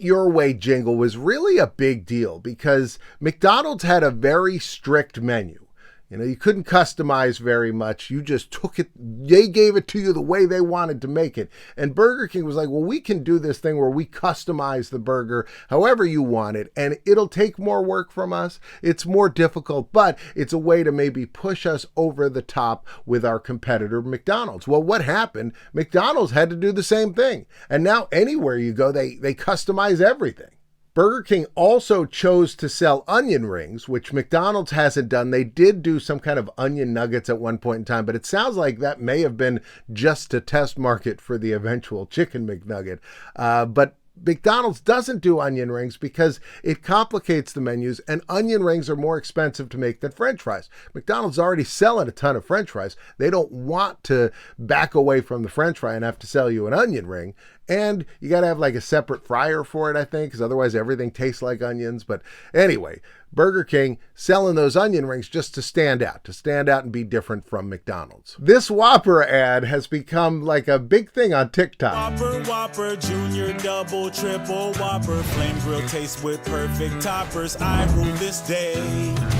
Your Way jingle was really a big deal because McDonald's had a very strict menu. You know, you couldn't customize very much. You just took it. They gave it to you the way they wanted to make it. And Burger King was like, well, we can do this thing where we customize the burger however you want it. And it'll take more work from us. It's more difficult, but it's a way to maybe push us over the top with our competitor, McDonald's. Well, what happened? McDonald's had to do the same thing. And now anywhere you go, they customize everything. Burger King also chose to sell onion rings, which McDonald's hasn't done. They did do some kind of onion nuggets at one point in time, but it sounds like that may have been just to test market for the eventual chicken McNugget. But McDonald's doesn't do onion rings because it complicates the menus, and onion rings are more expensive to make than French fries. McDonald's already selling a ton of French fries. They don't want to back away from the French fry and have to sell you an onion ring. And you got to have like a separate fryer for it, I think, because otherwise everything tastes like onions. But anyway, Burger King selling those onion rings just to stand out and be different from McDonald's. This Whopper ad has become like a big thing on TikTok. Whopper, Junior, Double, Triple, Whopper, Flame Grill taste with perfect toppers. I rule this day.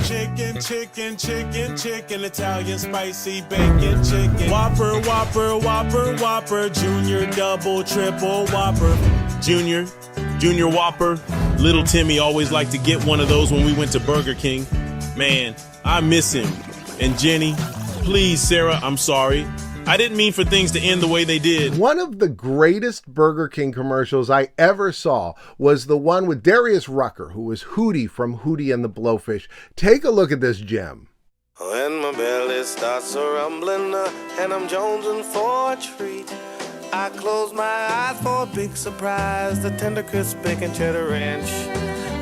Chicken, chicken, chicken, chicken, Italian spicy bacon, chicken. Whopper, Junior, Double, Triple, Whopper. Junior Whopper. Little Timmy always liked to get one of those when we went to Burger King. Man, I miss him. And Jenny, please, Sarah, I'm sorry. I didn't mean for things to end the way they did. One of the greatest Burger King commercials I ever saw was the one with Darius Rucker, who was Hootie from Hootie and the Blowfish. Take a look at this gem. When my belly starts a-rumbling and I'm jonesing for a treat, I close my eyes for a big surprise, the tender crisp bacon cheddar ranch.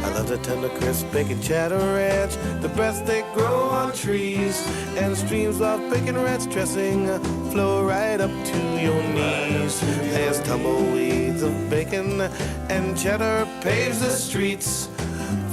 I love the tender crisp bacon cheddar ranch, the best they grow on trees. And streams of bacon ranch dressing flow right up to your knees. There's tumbleweeds of bacon and cheddar paves the streets.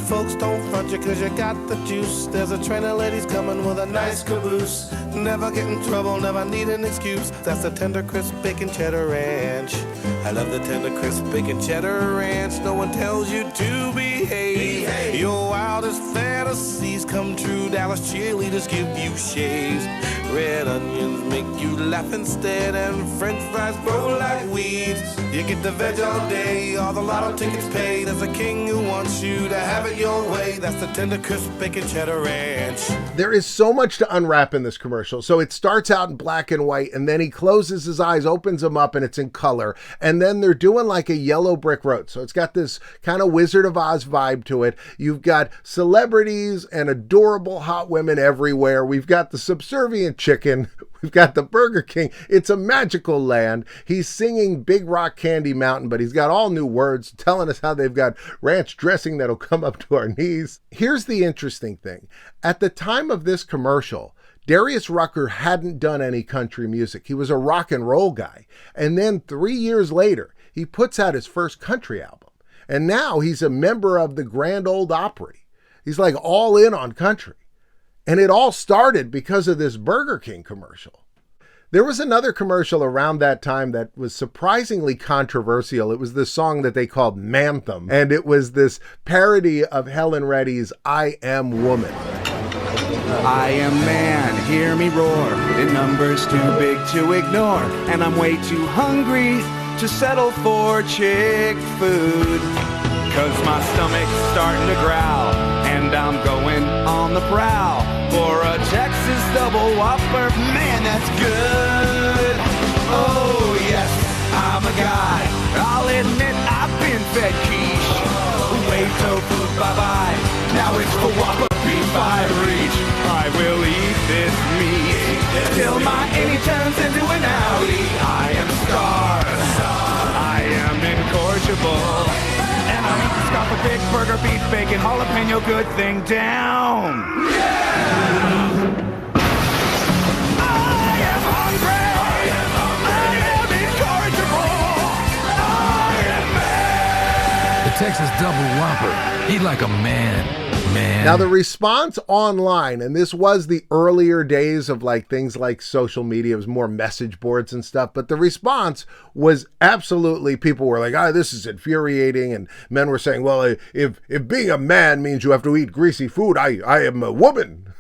Folks, don't front you cause you got the juice. There's a train of ladies coming with a nice caboose. Never get in trouble, never need an excuse. That's the tender crisp bacon cheddar ranch. I love the tender crisp bacon cheddar ranch. No one tells you to behave. Your wildest fantasies come true. Dallas cheerleaders give you shaves. Red onions make you laugh instead, and French fries grow like weeds. You get the veg all day, all the lotto tickets paid. There's a king who wants you to have it your way. That's the tender crisp bacon cheddar ranch. There is so much to unwrap in this commercial. So it starts out in black and white, and then he closes his eyes, opens them up, and it's in color. And then they're doing like a yellow brick road. So it's got this kind of Wizard of Oz vibe to it. You've got celebrities and adorable hot women everywhere. We've got the subservient chicken. We've got the Burger King. It's a magical land. He's singing Big Rock Candy Mountain, but he's got all new words telling us how they've got ranch dressing that'll come up to our knees. Here's the interesting thing. At the time of this commercial, Darius Rucker hadn't done any country music. He was a rock and roll guy. And then 3 years later, he puts out his first country album. And now he's a member of the Grand Ole Opry. He's like all in on country. And it all started because of this Burger King commercial. There was another commercial around that time that was surprisingly controversial. It was this song that they called Manthem. And it was this parody of Helen Reddy's I Am Woman. I am man, hear me roar. The number's too big to ignore. And I'm way too hungry to settle for chick food. Cause my stomach's starting to growl, and I'm going on the prowl for a Texas double whopper. Man, that's good. Oh yes, I'm a guy. I'll admit I've been fed quiche. Whey tofu, bye-bye. Now it's the Whopper beef I reach. I will eat this meat till my innie turns into an outie. I am starved. I am incorrigible. And I need to scoff a big burger, beef, bacon, jalapeno, good thing down. Yeah! I am hungry. I am incorrigible. I am mad. The Texas double whopper. Eat like a man. Now the response online, and this was the earlier days of like things like social media, it was more message boards and stuff, but the response was absolutely, people were like, this is infuriating, and men were saying, well, if being a man means you have to eat greasy food, I am a woman.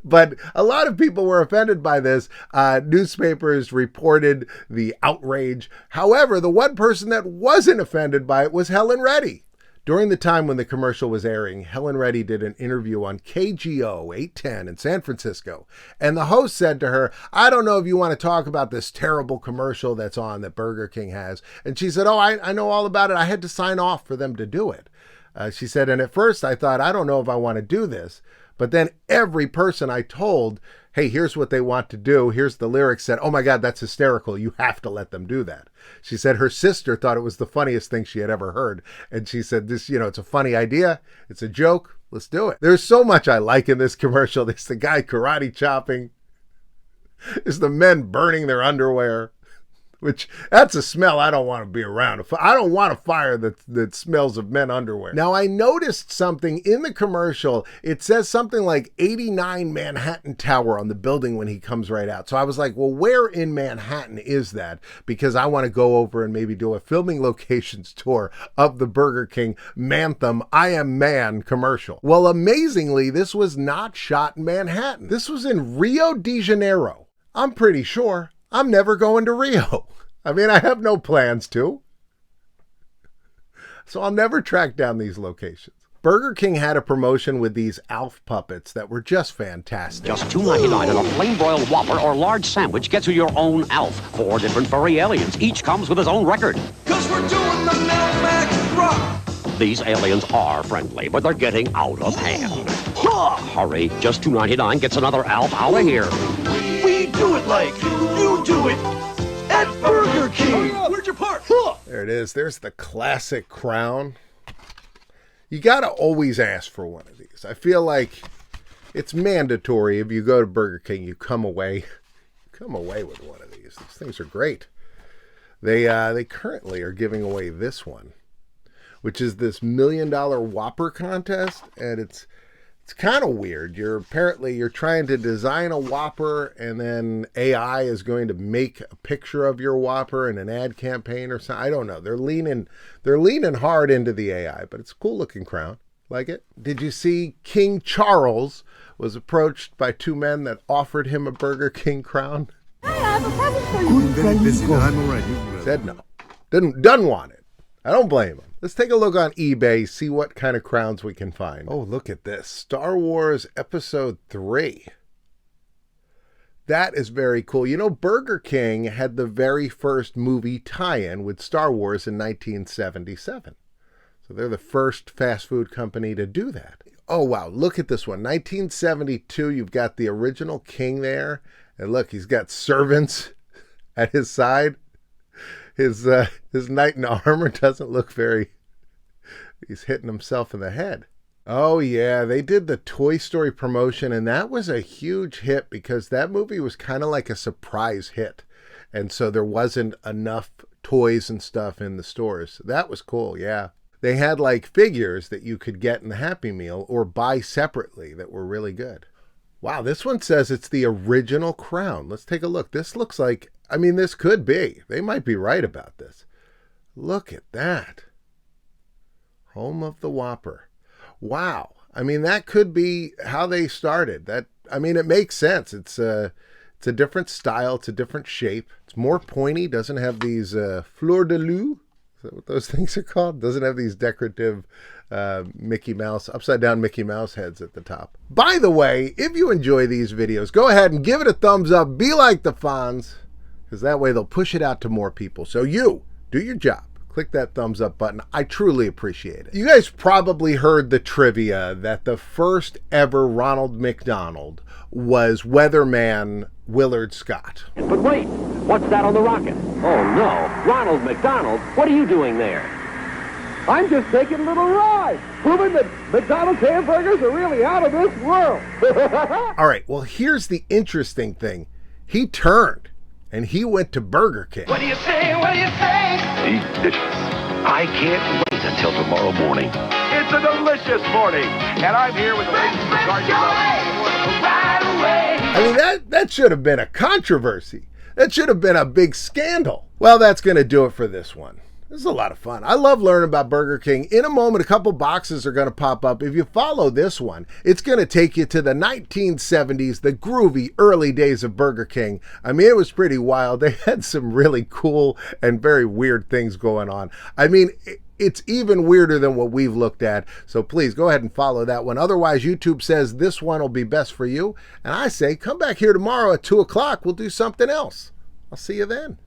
But a lot of people were offended by this. Newspapers reported the outrage. However, the one person that wasn't offended by it was Helen Reddy. During the time when the commercial was airing, Helen Reddy did an interview on KGO 810 in San Francisco. And the host said to her, I don't know if you want to talk about this terrible commercial that's on that Burger King has. And she said, I know all about it. I had to sign off for them to do it. She said, and at first I thought, I don't know if I want to do this. But then every person I told, hey, here's what they want to do, here's the lyrics, said, oh my God, that's hysterical. You have to let them do that. She said her sister thought it was the funniest thing she had ever heard. And she said, this, it's a funny idea. It's a joke. Let's do it. There's so much I like in this commercial. There's the guy karate chopping. There's the men burning their underwear. Which, that's a smell I don't want to be around. I don't want a fire that smells of men underwear. Now, I noticed something in the commercial. It says something like 89 Manhattan Tower on the building when he comes right out. So I was like, well, where in Manhattan is that? Because I want to go over and maybe do a filming locations tour of the Burger King Manthem I Am Man commercial. Well, amazingly, this was not shot in Manhattan. This was in Rio de Janeiro. I'm pretty sure. I'm never going to Rio. I mean, I have no plans to. So I'll never track down these locations. Burger King had a promotion with these Alf puppets that were just fantastic. Just $2.99 and a flame broiled Whopper or large sandwich gets you your own Alf. 4 different furry aliens. Each comes with his own record. 'Cause we're doing the Max Rock. These aliens are friendly, but they're getting out of hand. Hurry, just $2.99 gets another Alf out of here. We do it like you do it at Burger King. Where'd you park? There it is. There's the classic crown. You got to always ask for one of these. I feel like it's mandatory. If you go to Burger King, you come away with one of these. These things are great. They currently are giving away this one, which is this $1 million Whopper contest, and it's kind of weird. You're trying to design a Whopper, and then AI is going to make a picture of your Whopper in an ad campaign or something. I don't know. They're leaning hard into the AI, but it's a cool looking crown. Like it. Did you see King Charles was approached by 2 men that offered him a Burger King crown? Hi, I have a present for you. Very busy, but I'm all right. Said no. Doesn't want it. I don't blame him. Let's take a look on eBay, see what kind of crowns we can find. Oh, look at this. Star Wars Episode 3. That is very cool. You know, Burger King had the very first movie tie-in with Star Wars in 1977. So they're the first fast food company to do that. Oh, wow. Look at this one. 1972, you've got the original King there. And look, he's got servants at his side. His knight in armor doesn't look very... He's hitting himself in the head. Oh, yeah. They did the Toy Story promotion, and that was a huge hit because that movie was kind of like a surprise hit. And so there wasn't enough toys and stuff in the stores. That was cool, yeah. They had like figures that you could get in the Happy Meal or buy separately that were really good. Wow, this one says it's the original crown. Let's take a look. This looks like... I mean, this could be. They might be right about this. Look at that. Home of the Whopper. Wow. I mean, that could be how they started. It makes sense. It's a different style. It's a different shape. It's more pointy. Doesn't have these fleur de lis. Is that what those things are called? Doesn't have these decorative Mickey Mouse, upside down Mickey Mouse heads at the top. By the way, if you enjoy these videos, go ahead and give it a thumbs up. Be like the Fonz. Because that way they'll push it out to more people. So you, do your job. Click that thumbs up button. I truly appreciate it. You guys probably heard the trivia that the first ever Ronald McDonald was weatherman Willard Scott. But wait, what's that on the rocket? Oh no, Ronald McDonald, what are you doing there? I'm just taking a little ride, proving that McDonald's hamburgers are really out of this world. All right, well, here's the interesting thing. He turned. And he went to Burger King. What do you say? What do you say? These dishes I can't wait until tomorrow morning. It's a delicious morning, and I'm here with the ladies and guardians of right away. I mean, that should have been a controversy. That should have been a big scandal. Well, that's going to do it for this one. This is a lot of fun. I love learning about Burger King. In a moment, a couple boxes are going to pop up. If you follow this one, it's going to take you to the 1970s, the groovy early days of Burger King. I mean, it was pretty wild. They had some really cool and very weird things going on. I mean, it's even weirder than what we've looked at. So please go ahead and follow that one. Otherwise, YouTube says this one will be best for you. And I say, come back here tomorrow at 2 o'clock. We'll do something else. I'll see you then.